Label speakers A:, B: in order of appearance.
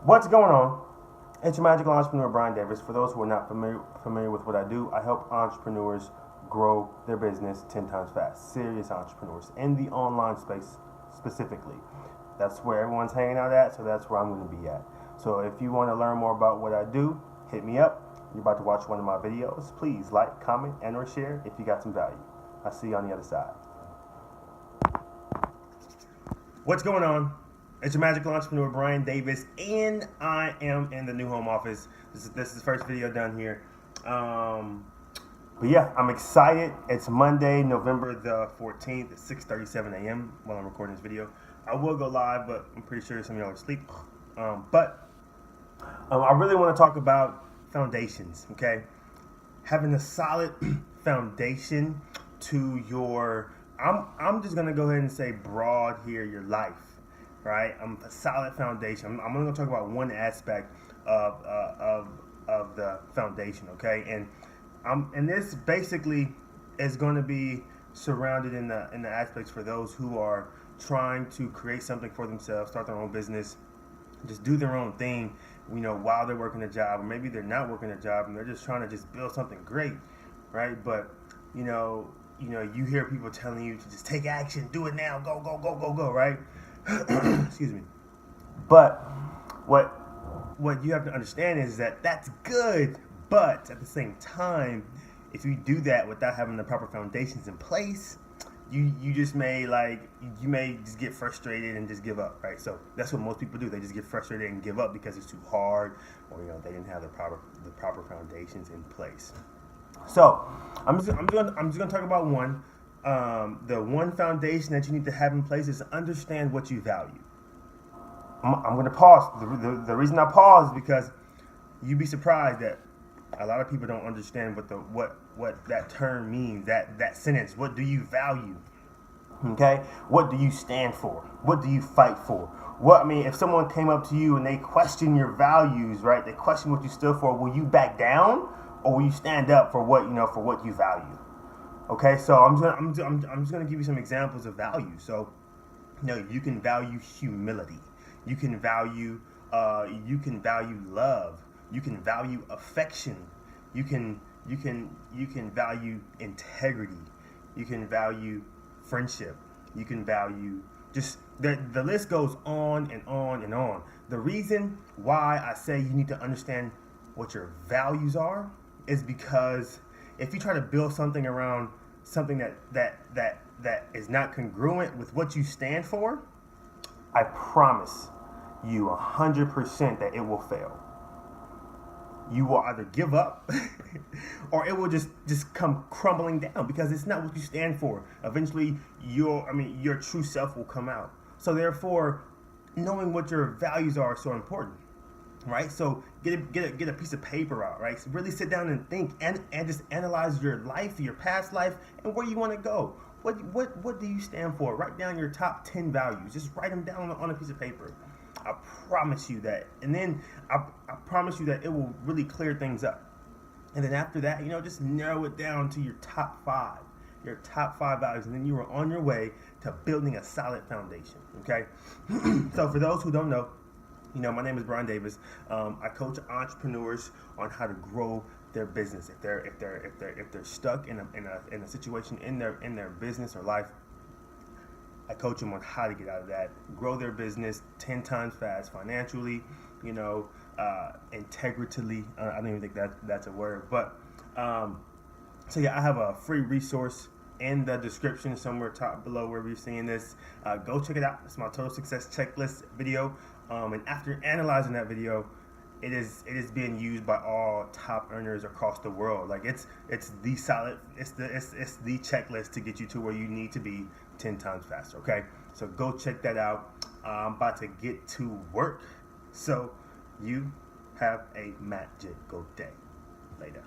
A: What's going on? It's your magical entrepreneur, Brian Davis. For those who are not familiar with what I do, I help entrepreneurs grow their business 10 times fast. Serious entrepreneurs in the online space specifically. That's where everyone's hanging out at, so that's where I'm going to be at. So if you want to learn more about what I do, hit me up. You're about to watch one of my videos. Please like, comment, and or share if you got some value. I'll see you on the other side. What's going on? It's your magical entrepreneur, Brian Davis, and I am in the new home office. This is the first video done here. But yeah, I'm excited. It's Monday, November the 14th at 6:37 a.m. while I'm recording this video. I will go live, but I'm pretty sure some of y'all are asleep. I really want to talk about foundations, okay? Having a solid foundation to your, I'm just going to go ahead and say broad here, your life. Right, a solid foundation. I'm going to talk about one aspect of the foundation, okay? And this basically is going to be surrounded in the aspects for those who are trying to create something for themselves, start their own business, just do their own thing, while they're working a job, or maybe they're not working a job and they're just trying to just build something great, right? But you hear people telling you to just take action, do it now, go, go, go, go, go, right? Excuse me. But what you have to understand is that that's good, but at the same time, if you do that without having the proper foundations in place, you may just get frustrated and just give up, right? So that's what most people do. They just get frustrated and give up because it's too hard, or they didn't have the proper foundations in place. So I'm just gonna talk about one. The one foundation that you need to have in place is to understand what you value. I'm going to pause. The reason I pause is because you'd be surprised that a lot of people don't understand what that term means, that sentence. What do you value? Okay? What do you stand for? What do you fight for? If someone came up to you and they question your values, right? They question what you stood for, will you back down or will you stand up for what you value? Okay, so I'm just gonna give you some examples of value. So, you can value humility. You can value love. You can value affection. You can value integrity. You can value friendship. You can value just the list goes on and on and on. The reason why I say you need to understand what your values are is because if you try to build something around something that is not congruent with what you stand for, I promise you 100% that it will fail. You will either give up or it will just come crumbling down because it's not what you stand for. Eventually your true self will come out. So therefore, knowing what your values are is so important. Right, so get a piece of paper out. Right, so really sit down and think and just analyze your life, your past life, and where you want to go. What do you stand for? Write down your top 10 values. Just write them down on a piece of paper. I promise you that, and then I promise you that it will really clear things up. And then after that, just narrow it down to your top 5 values, and then you are on your way to building a solid foundation. Okay, so for those who don't know. My name is Brian Davis. I coach entrepreneurs on how to grow their business. If they're stuck in a situation in their business or life, I coach them on how to get out of that, grow their business 10 times fast financially. Integrity. I don't even think that's a word, but so yeah, I have a free resource in the description somewhere top below wherever you're seeing this. Go check it out. It's my total success checklist video. And after analyzing that video, it is being used by all top earners across the world. Like it's the checklist to get you to where you need to be 10 times faster. Okay, so go check that out. I'm about to get to work. So you have a magical day. Later.